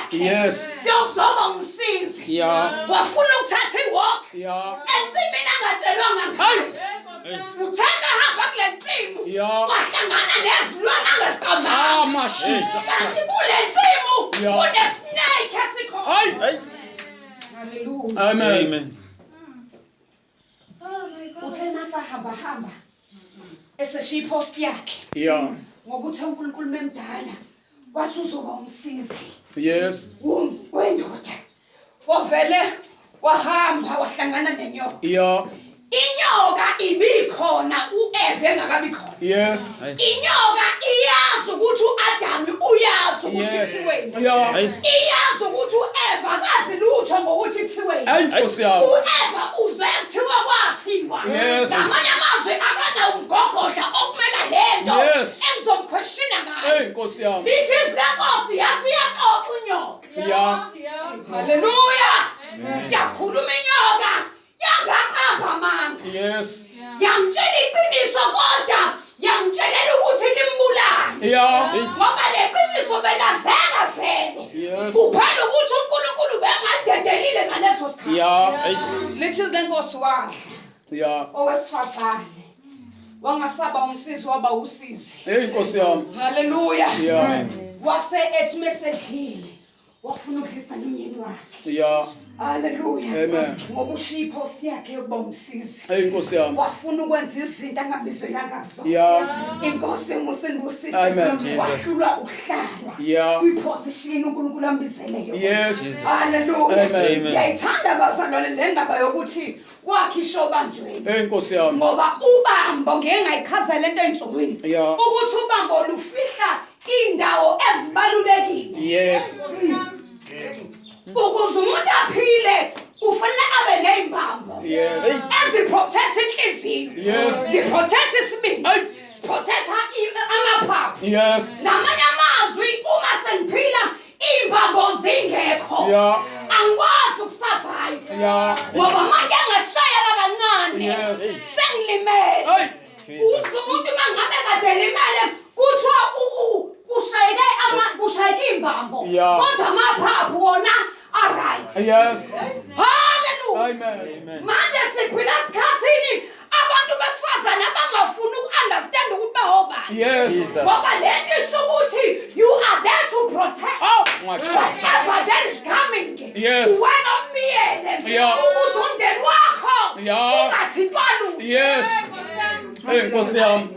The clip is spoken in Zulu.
yakhe. Yes. Yokuzoba umsizi. Yeah. Wafuna ukuthatha iwalk. Yeah. Ensimini angatshelwanga ngayo. Uthenga hamba kule nsimu. Yeah. Wahlangana nezilwane angesiqavanga. Ah, my Jesus. Kanti kule nsimu Yeah. kunesnake esikhona. Hey. Hallelujah. Amen. Uthe masahamba hamba eseshiya ipost yakhe Yeah. ngokuthi uNkulunkulu memdala wathi uzoba umsizi Yes. wendoda wavele wahamba wahlangana nenyoka. Yeah. Inyoka ibikhona uEve engakabi khona. Yes. Inyoka iyazi ukuthi uAdam uyazi ukuthi Yes. ithiweni. Yeah. Iyazi ukuthi uEva akazi lutho ngokuthi ithiweni. Hey, Nkosi yami. uEva uze kuthiwa kwathiwa. Yes. Ngamanye amazwi akana umgogodla okumela lento Yes. engizomquestiona ngayo. Hey, Nkosi yami. Lithi izinkosi yasiyaxoxa unyoka. Yeah. Hallelujah. Yakhuluma inyoka yangaqamba amanga. Yes. Yamtshela iqiniso kodwa yamtshelela ukuthi limbulale. Yeah. Ngoba leqiniso belazeka vele. Yes. Kuphela ukuthi uNkulunkulu bengadedelile ngaleso sikhathi. Yeah. Lithi lenkosi wadla Yeah. owesifazane. Wangasaba umsizi waba usizi. Hey, Nkosi yami. Hallelujah. Yeah. Wase ethi mesedlile wafuna ukudlisa nomyeni wakhe. Yeah. Hallelujah. Amen. Ngoba ushiya ipost yakhe yokuba umsizi. Hey, Nkosi yami. Wafuna ukwenza izinto angabizelanga zona. Yeah. Inkosi emusindusise. Amen, Jesus. Wahlulwa ukuhlala. Yeah. Kwiposition uNkulunkulu ambizeleyo. Yes. Hallelujah. Amen. Yayithanda bazalwane le ndaba yokuthi wakhisho banjweni. Hey, Nkosi yami. Ngoba ubambo ngeke ngayichaza lento ensukwini. Yeah. Ukuthi ubambo lufihla indawo ezibalulekile. Yes. Ukuze umuntu aphile ufanele abe neimbambo. Yes. Eziprotect inhliziyo. Yes. Ziprotect isibindi. Protect amaphaphu. Yes. Ngamanye amazwi uma sengiphila imbambo zingekho. Yeah. Angikwazi ukusurvive. Yeah. Ngoba manje ngashayela kancane. Yes. Sengilimele. Hey. Umuntu mangabe kade limele kuthiwa kushayeke imbambo. Yeah. Kodwa amaphaphu wona alright. Yes. Hallelujah. Amen. Manje siphila esikhathini abantu besifazane abangafuni ukunderstand ukuthi bahobani. Yes. Ngoba lento isho ukuthi you are there to protect. Oh, my God. Whatever that is coming. Yes. Wena umyele Yeah. ukuthi umndeni wakho Yeah. ungathintwa lutho. Yes. Hey, Nkosi yami.